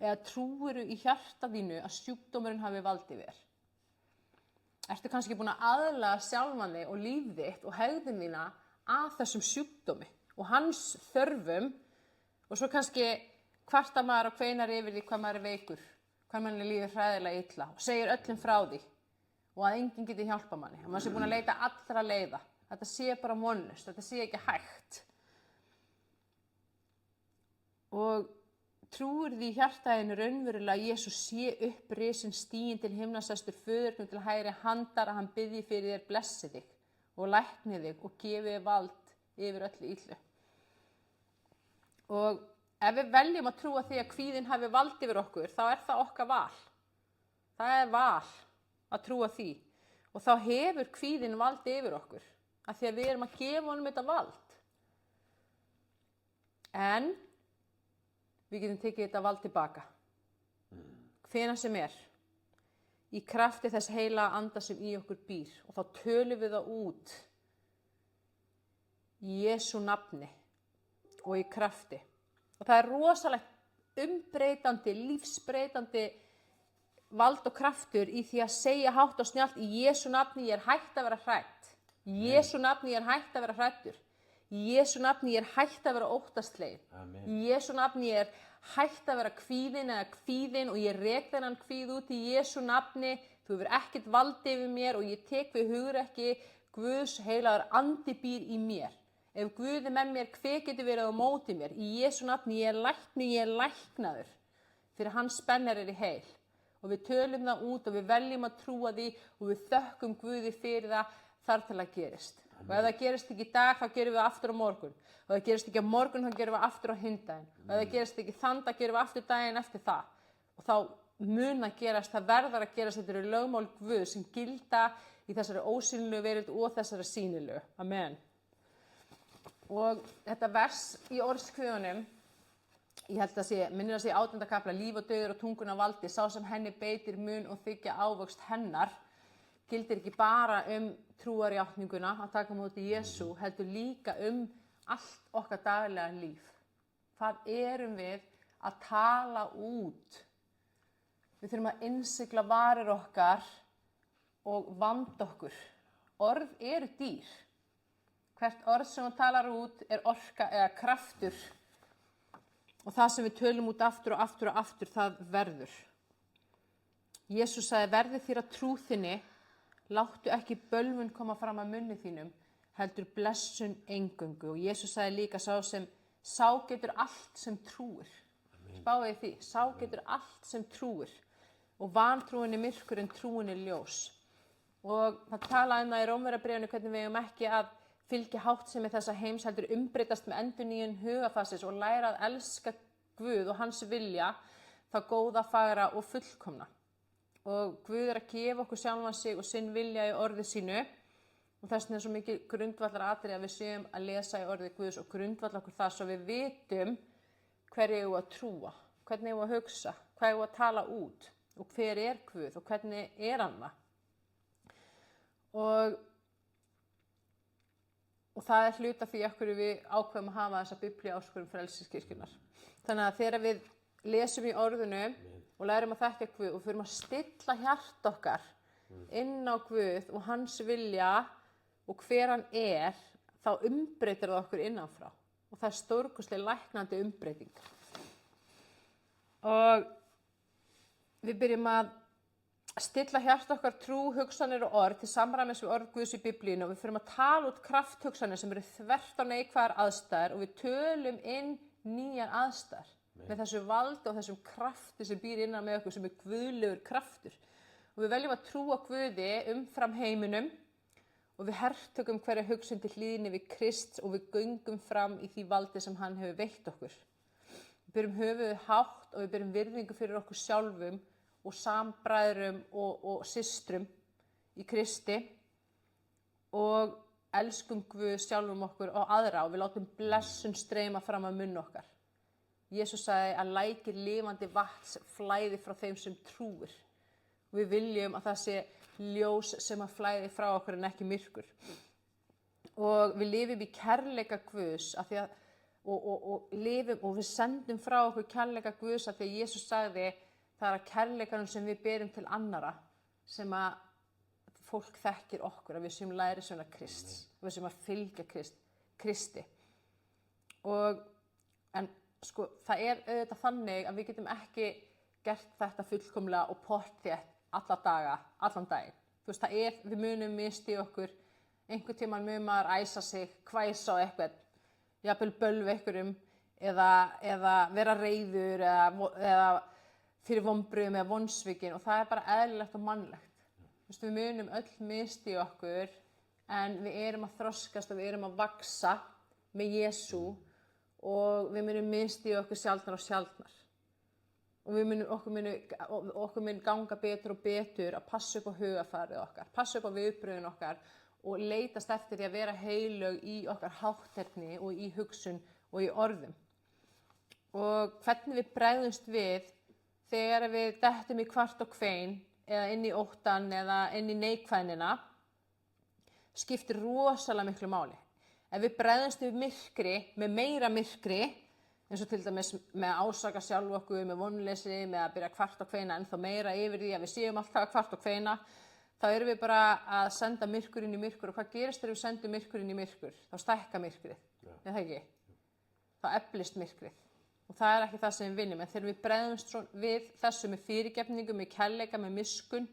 Eða trúirðu í hjarta þínu að sjúkdómurinn hafi valdið þér? Ertu kannski búin að aðlaga sjálfan þig og líf þitt og hegðun þína að þessum sjúkdómi og hans þörfum og svo kannski kvartar maður og kveinar yfir því hvað maður er veikur, hvað manni líður hræðilega illa og segir öllum frá því og að enginn geti hjálpa manni. Að maður sé búin að leita allra leiða. Þetta sé bara vonlaust, þetta sé ekki hægt. Og trúir því í hjartaðinu raunverulega að Jesús sé upprisin stiginn til himnasestur föðurnum til hægri handar að hann biðji fyrir þér, blessi þig og lækni þig og gefi þér vald yfir öllu illu. Og ef við veljum að trúa því að kvíðinn hafi vald yfir okkur, þá er það okkar val. Það er val að trúa því. Og þá hefur kvíðinn vald yfir okkur, af því að við erum að gefa honum þetta vald. En við getum tekið þetta vald tilbaka. Hvenær sem er. Í krafti þess heila anda sem í okkur býr. Og þá tölum við það út. Í Jesú nafni. Og í krafti. Og það er rosalegt umbreytandi, lífsbreytandi vald og kraftur í því að segja hátt og snjallt í Jesú nafni ég er hætt að vera hrædd. Í Jesú nafni ég er hætt að vera hræddur. Í Jesú nafni ég er hætt að vera óttaslegin. Í Jesú nafni ég er hætt að vera kvíðin eða kvíðin og ég rek þennan kvíð út í Jesú nafni. Þú hefur ekkert valdi yfir mér og ég tek við hugrekki Guðs heilagur andi býr í mér. Ef Guð er með mér, hver getur verið á móti mér? Í Jesú nafni ég er lækni, ég er læknaður. Fyrir hans spennar er í heil. Og við tölum það út og við veljum að trúa því og við þökkum Guði fyrir það þar til að gerist. Og ef það gerist ekki í dag, þá gerum við aftur á morgun. Og ef það gerist ekki á morgun, þá gerum við aftur á hindaginn. Og ef það gerist ekki þann dag, gerum við aftur daginn eftir það. Og þá mun að gerast, það verður að gerast, þetta eru lögmál Guð sem gilda í þessari ósýnilegu veröld og þessari sýnilegu. Amen. Og þetta vers í orðskviðunum, ég held að minnir að sé 8. kafla, líf og dauður og tunguna valdi, sá sem henni beitir mun og þykja ávöxt hennar, gildir ekki bara trúarjátninguna að taka á móti Jesú, heldur líka allt okkar daglega líf. Hvað erum við að tala út? Við þurfum að innsigla varir okkar og vanda okkur. Orð eru dýr. Hvert orð sem þú talar út er orka eða kraftur. Og það sem við tölum út aftur og aftur og aftur, það verður. Jesús sagði, verði þér að trú þinni, láttu ekki bölvun koma fram að munni þínum, heldur blessun eingöngu. Og Jesús sagði líka, sá getur allt sem trúir. Spáðu því, sá getur allt sem trúir. Og vantrúin er myrkur en trúin er ljós. Og það talaði það í Rómverjabréfinu hvernig við eigum ekki að fylgja háttsemi þessa heims, heldur umbreytast með endurnýjun hugarfarsins og læra að elska Guð og hans vilja, það góða, fagra og fullkomna. Og Guð er að gefa okkur sjálfan sig og sinn vilja í orði sínu og þess vegna er svo mikið grundvallaratriði að við séum að lesa í orði Guðs og grundvalla okkur það svo við vitum hverju eigum að trúa, hvernig eigum að hugsa, hvað eigum að tala út og hver er Guð og hvernig er hann það. Og það er hluta því okkur við ákveðum að hafa þessa biblíuáskorun Frelsiskirkjunnar. Þannig að þegar við lesum í orðinu og lærum að þekkja Guð og fyrir að stilla hjarta okkar inn á Guð og hans vilja og hver hann er, þá umbreytir það okkur innanfrá. Og það er stórkostleg læknandi umbreyting. Og við byrjum að stilla hjarta okkar trú, hugsanir og orð til samræmis við orð Guðs í biblíunni og við fyrir að tala út krafthugsanir sem eru þvert á neikvæðar aðstæður og við tölum inn nýjar aðstæður með þessu valdi og þessum krafti sem býr innan með okkur sem er guðlegur kraftur. Og við veljum að trúa Guði umfram heiminum og við hertökum hverja hugsun til hlýðni við Krist og við göngum fram í því valdi sem hann hefur veitt okkur. Við byrjum höfuðið hátt og við byrjum virðingu fyrir okkur sjálfum og sambræðrum og systrum í Kristi og elskum Guð sjálfum okkur og aðra og við látum blessun streyma fram að munn okkar. Jesús sagði að lækir lifandi vatns flæði frá þeim sem trúir. Og við viljum að það sé ljós sem að flæði frá okkur en ekki myrkur. Og við lifum í kærleika Guðs af því að, og við sendum frá okkur kærleika Guðs af því að Jesús sagði það er að kærleikanum sem við berum til annara sem að fólk þekkir okkur, að við séum lærisveinar Krists, að við séum að fylgja Kristi. En sko, það er auðvitað þannig að við getum ekki gert þetta fullkomlega og pottþétt alla daga, allan daginn. Þú veist, við munum misti okkur, einhvern tímann mun maður æsa sig, hvæsa á eitthvað, jafnvel bölva einhverjum eða vera reiður eða fyrir vonbrigðum eða vonsvikin og það er bara eðlilegt og mannlegt. Þú veist, við munum öll misti okkur en við erum að þroskast og við erum að vaxa með Jesú og við munum misti okkur sjaldnar og sjaldnar. Og okkur mun ganga betur og betur að passa upp á hugarfarið okkar, passa upp á viðbrögðin okkar og leitast eftir því að vera heilög í okkar hátterni og í hugsun og í orðum. Og hvernig við bregðumst við þegar við dettum í hvart og kvein eða inn í óttan eða inn í neikvæðnina skiptir rosalega miklu máli. Ef við bregðumst við myrkri með meira myrkri, eins og til dæmis með að ásaka sjálf okkur, með vonleysi, með að byrja hvart og kveina ennþá meira yfir því að við séum alltaf hvart og kveina, þá erum við bara að senda myrkur inn í myrkur og hvað gerist þegar við sendum myrkur inn í myrkur? Þá stækka myrkrið, er það ekki? Þá eflist myrkrið. Og það er ekki það sem við viljum, en þegar við bregðumst við þessu með fyrirgefningu, með kærleika, með miskunn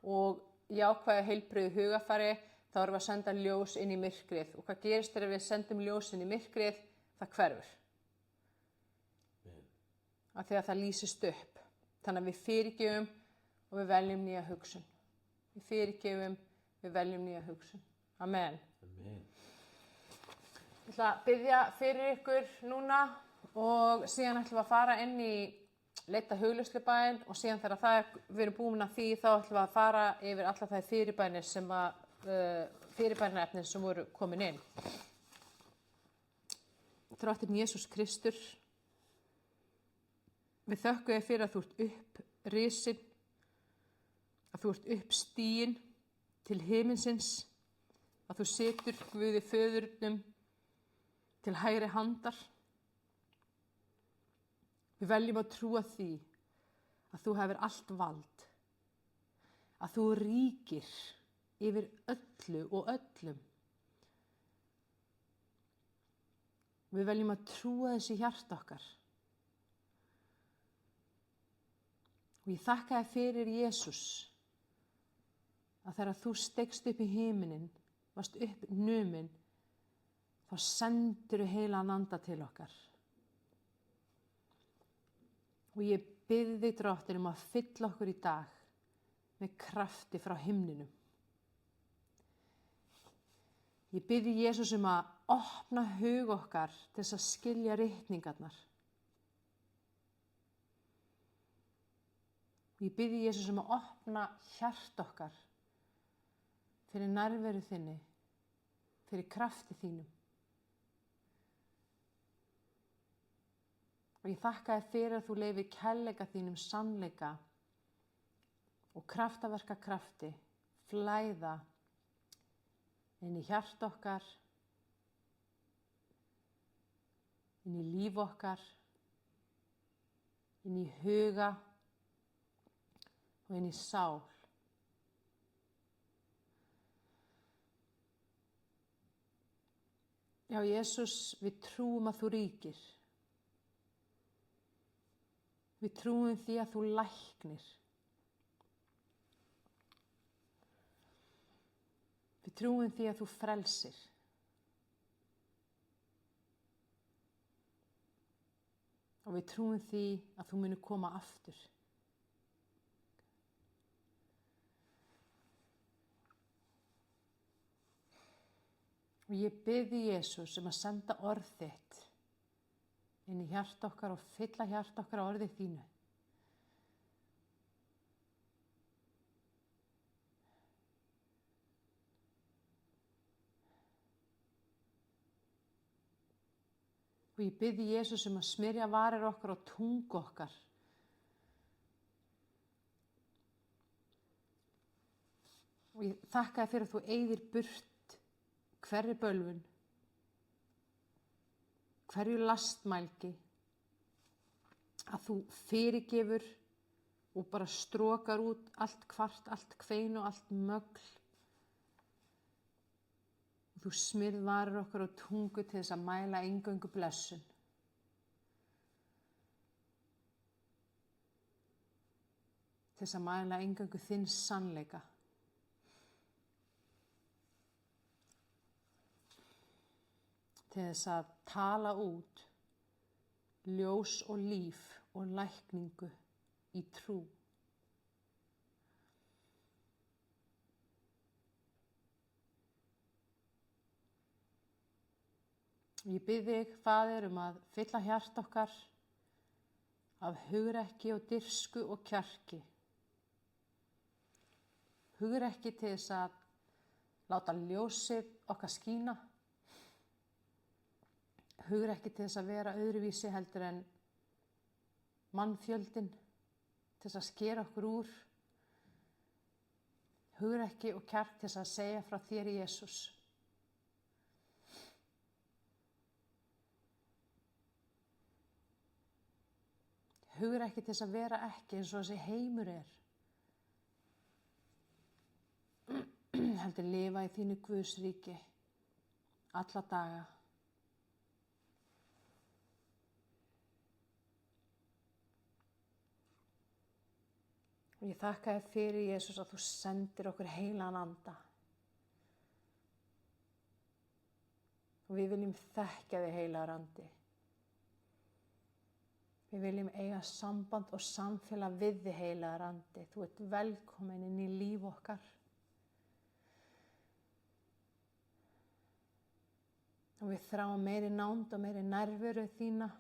og jákvæðu heilbrigðu hugafari, þá erum við að senda ljós inn í myrkrið. Og hvað gerist þegar við sendum ljós inn í myrkrið? Það hverfur. Af því að það lýsist upp. Þannig að við fyrirgefum og við veljum nýja hugsun. Við fyrirgefum, við veljum nýja hugsun. Amen. Ég ætla að biðja fyrir ykkur núna. Og síðan ætlum við að fara inn í leita hugleiðslubæn og síðan þegar við erum búin að því þá ætlum við að fara yfir alla þær fyrirbænir fyrirbænarefnin sem voru komin inn. Drottinn Jesús Kristur, við þökkum þér fyrir að þú ert upprisin, að þú ert uppstiginn til himinsins, að þú situr Guði föðurnum til hægri handar. Við veljum að trúa því að þú hefur allt vald, að þú ríkir yfir öllu og öllum. Við veljum að trúa þessi hjarta okkar. Og ég þakka þér fyrir Jesús, að þegar þú steigst upp í himinin, varst uppnumin, þá sendirðu heilagan anda til okkar. Og ég bið þig, Drottinn, að fylla okkur í dag með krafti frá himninum. Ég bið þig, Jesús, að opna hug okkar til þess að skilja ritningarnar. Ég bið þig, Jesús, að opna hjart okkar fyrir nærveru þinni, fyrir krafti þínum. Og ég þakka þér fyrir að þú leyfir kærleika þínum sannleika og kraftaverka krafti flæða inn í hjart okkar, inn í líf okkar, inn í huga og inn í sál. Já, Jesús, við trúum að þú ríkir. Við trúum því að þú læknir. Við trúum því að þú frelsir. Og við trúum því að þú munir koma aftur. Og ég bið þig, Jesús, að senda orð þitt inn í hjarta okkar og fylla hjarta okkar á orði þínu. Og ég bið þig, Jesús, að smyrja varir okkar og tungu okkar. Og ég þakka þér fyrir að þú eyðir burt hverri bölvun, hverju lastmælgi, að þú fyrirgefur og bara strókar út allt kvart, allt kvein og allt mögl. Og þú smyrð varir okkar og tungu til þess að mæla eingöngu blessun. Til þess að mæla eingöngu þinn sannleika. Til þess að tala út ljós og líf og lækningu í trú. Ég bið þig, Faðir, að fylla hjarta okkar af hugrekki og dirsku og kjarki. Hugrekki til þess að láta ljósið okkar skína. Hugrekki til þess að vera öðruvísi heldur en mannfjöldin, til þess að skera okkur úr. Hugrekki og kjark til þess að segja frá þér, Jesús. Hugrekki til þess að vera ekki eins og þessi heimur er. Heldur lifa í þínu Guðsríki alla daga. Og ég þakka þér fyrir, Jesús, að þú sendir okkur heilagan anda. Og við viljum þekkja þig, heilagur andi. Við viljum eiga samband og samfélag við þig, heilagur andi. Þú ert velkomin inn í líf okkar. Og við þráum meiri nánd og meiri nærveru þína.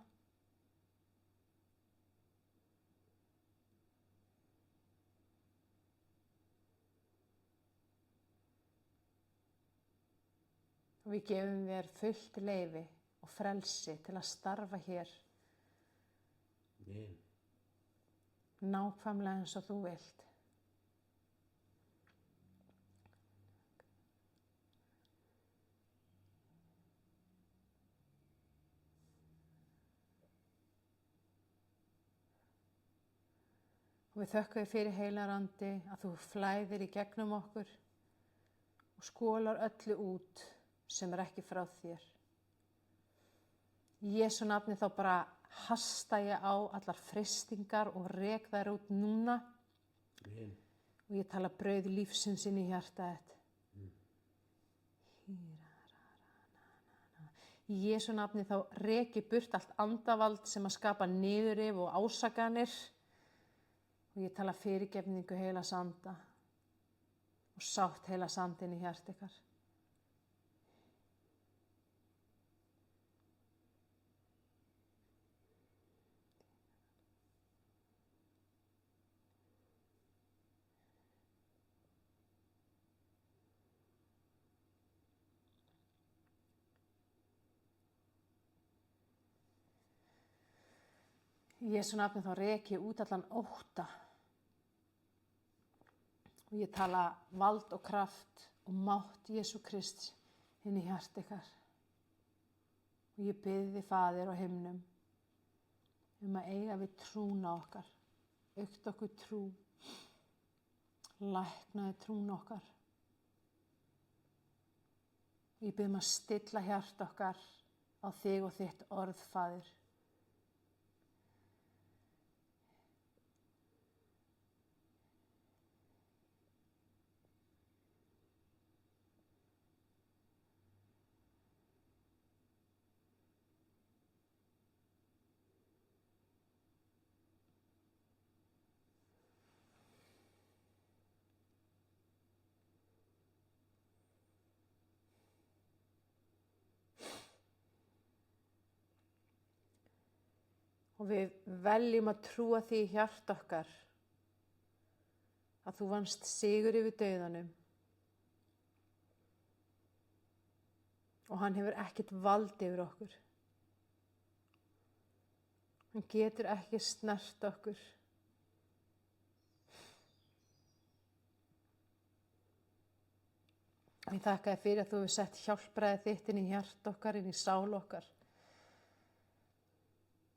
Og við gefum þér fullt leyfi og frelsi til að starfa hér
Amen.
nákvæmlega eins og þú vilt. Og við þökkum þér fyrir heilagur andi að þú flæðir í gegnum okkur og skólar öllu út sem ekki frá þér. Í Jesú nafni þá bara hasta ég á allar freistingar og rek þær út núna.
Amen.
Og ég tala brauð lífsins inn í hjarta þitt. Í Jesú nafni þá reki burt allt andavald sem að skapa niðurrif og ásakanir. Og ég tala fyrirgefningu heilags anda og sátt heilags anda inn í hjarta ykkar. Í Jesú nafni þá reki ég út allan ótta. Og ég tala vald og kraft og mátt Jesú Krists inn í hjarta ykkar. Og ég bið þig, Faðir á himnum, að eiga við trúna okkar, aukt okkur trú, læknaði trúna okkar. Og ég bið að stilla hjarta okkar á þig og þitt orð, Faðir. Og við veljum að trúa því í hjarta okkar að þú vannst sigur yfir dauðanum og hann hefur ekkert vald yfir okkur. Hann getur ekki snert okkur. Ég þakka þér fyrir að þú hefur sett hjálpræðið þitt inn í hjarta okkar, inn í sál okkar.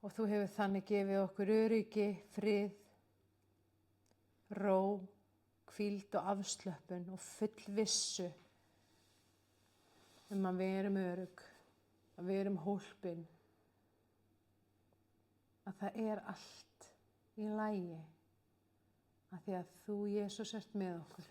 Og þú hefur þannig gefið okkur öryggi, frið, ró, hvíld og afslöppun og full vissu að við erum örugg, að við erum hólpin, að það er allt í lagi, að því að þú, Jesús, ert með okkur.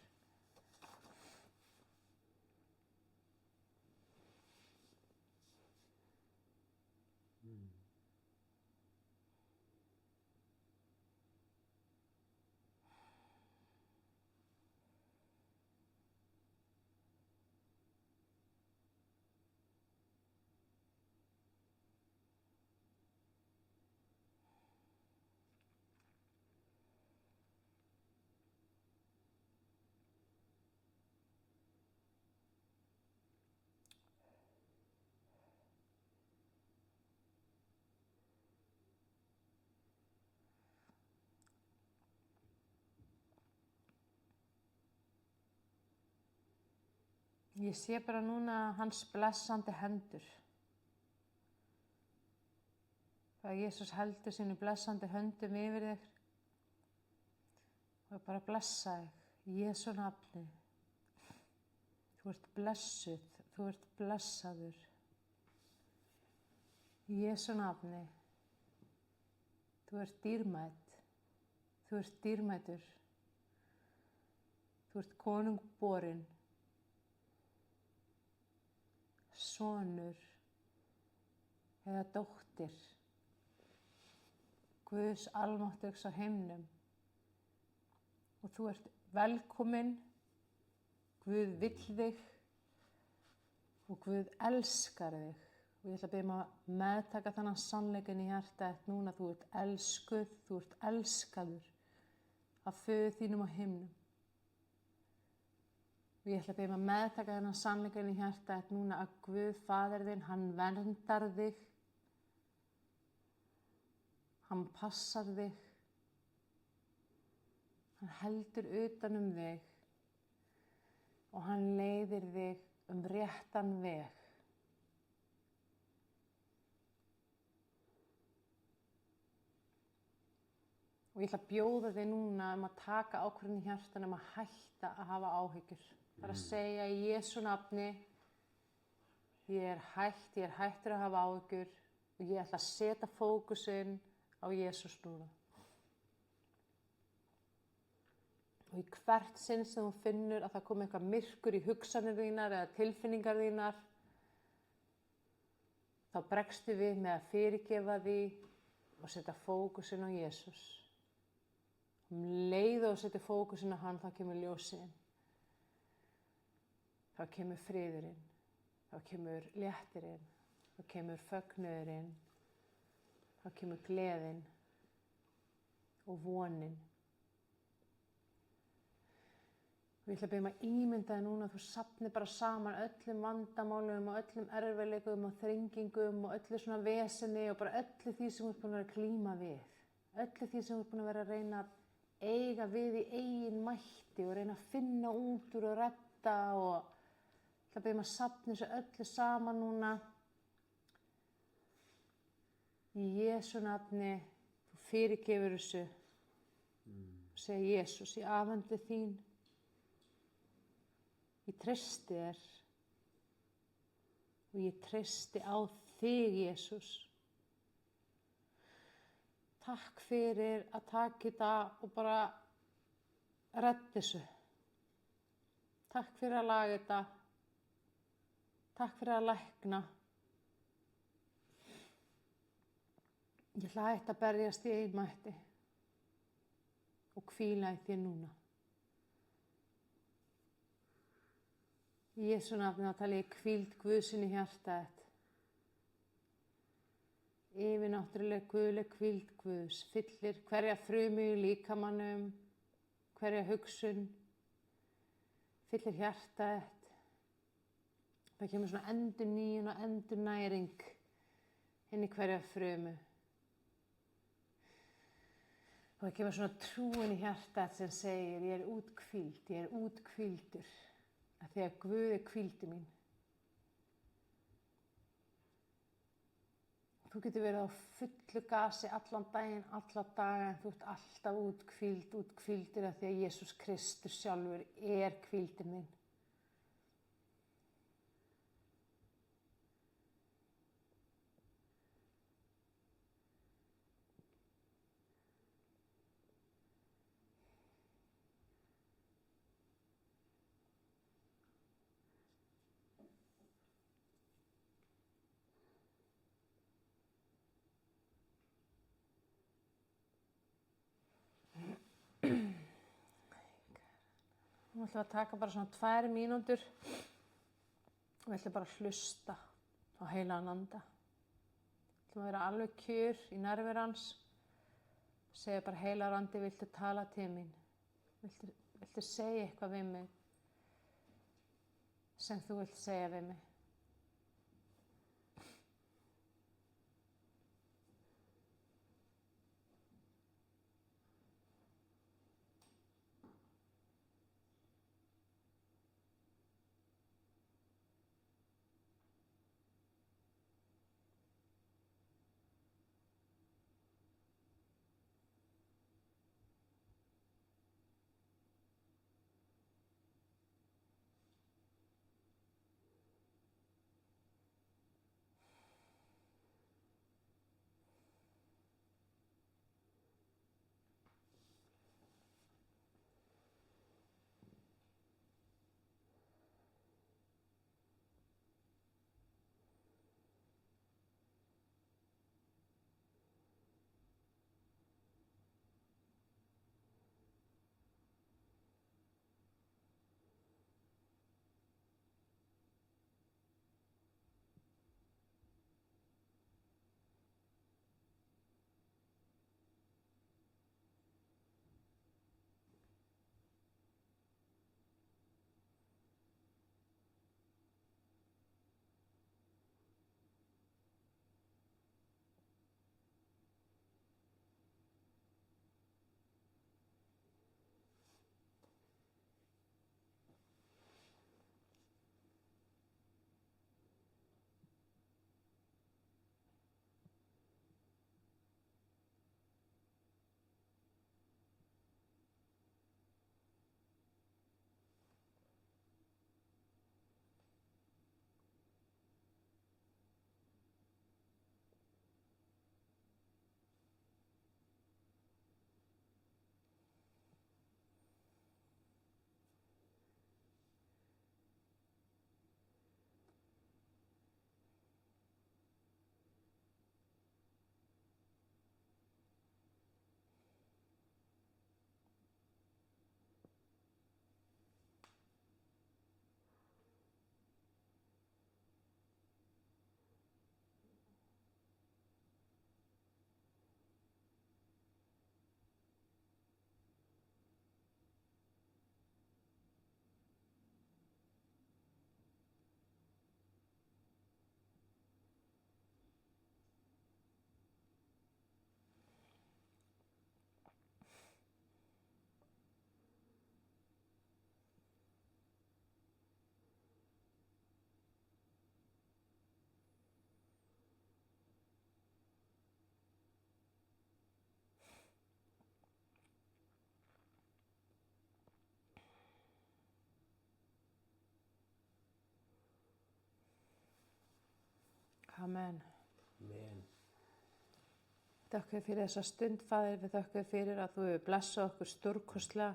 Ég sé bara núna hans blessandi hendur. Það Jesús heldur sínu blessandi höndum yfir þig og bara blessa þig í Jesú nafni. Þú ert blessuð, þú ert blessaður. Í Jesú nafni. Þú ert dýrmæt, þú ert dýrmætur. Þú ert konungborinn. Sonur eða dóttir Guðs almáttugs á himnum og þú ert velkomin, Guð vill þig og Guð elskar þig og ég ætla að biðja að meðtaka þannig sannleikin í hjarta að núna þú ert elskuð, þú ert elskaður af föður þínum á himnum. Og ég ætla að biðja að meðtaka þennan sannleika inn í hjarta þetta núna að Guð, Faðir þinn, hann verndar þig. Hann passar þig. Hann heldur utan þig og hann leiðir þig réttan veg. Og ég ætla að bjóða þig núna að taka ákvörðun í hjartanum að hætta að hafa áhyggjur. Bara að segja í Jesú nafni, ég er hættur að hafa áhyggjur og ég ætla að setja fókusinn á Jesús núna. Og í hvert sinn sem þú finnur að það komi eitthvað myrkur í hugsanir þínar eða tilfinningar þínar, þá bregstu við með að fyrirgefa því og setja fókusinn á Jesús. Leið og setja fókusinn á hann, þá kemur ljósið. Þá kemur friðurinn, þá kemur léttirinn, þá kemur fögnuðurinn, þá kemur gleðin og vonin. Og ég ætla að biðja að ímynda þig núna að þú safnir bara saman öllum vandamálum og öllum erfiðleikum og þrengingum og öllu svona veseni og bara öllu því sem þú ert búin að vera að glíma við. Öllu því sem þú ert búin að vera að reyna að eiga við í eigin mætti og reyna að finna út úr og redda og ég ætla að biðja að safna þessu öllu saman núna. Í Jesú nafni, þú fyrirgefur þessu og segir Jesús, ég afhendi þín. Ég treysti þér og ég treysti á þig, Jesús. Takk fyrir að taka þetta og bara redda þessu. Takk fyrir að laga þetta. Takk fyrir að lækna. Ég ætla að hætta að berjast í eigin mætti og hvíla í þér núna. Í Jesú nafni þá tala ég hvíld Guðsinn í hjarta þitt. Yfirnáttúruleg guðleg hvíld Guðs fyllir hverja frumu í líkamanum, hverja hugsun, fyllir hjarta þitt. Það kemur svona endurnýjun og endurnæring inn í hverja frumu. Og það kemur svona trúin í hjarta þitt sem segir ég er úthvíld, ég er úthvíldur. Að því að Guð er hvíldi mín. Þú getur verið á fullu gasi allan daginn, alla daga, en þú ert alltaf úthvíldur að því að Jesús Kristus sjálfur er hvíldin þinn. Nú ætlum við að taka bara svona 2 mínútur og við ætlum bara að hlusta á heilagan anda. Við ætlum að vera alveg kjur í nærveru hans. Segja bara heilagur andi, viltu tala til mín? Viltu segja eitthvað við mig sem þú vilt segja við mig? Amen.
Amen.
Þakka þér fyrir þessa stund, Faðir, við þakka þér fyrir að þú hefur blessað okkur stórkostlega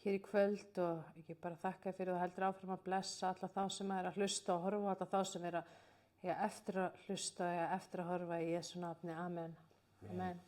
hér í kvöld og ekki bara þakka þér fyrir að þú heldur áfram að blessa alla þá sem er að hlusta og horfa, alla þá sem er að eiga eftir að hlusta og eiga eftir að horfa í Jesú nafni. Amen. Amen.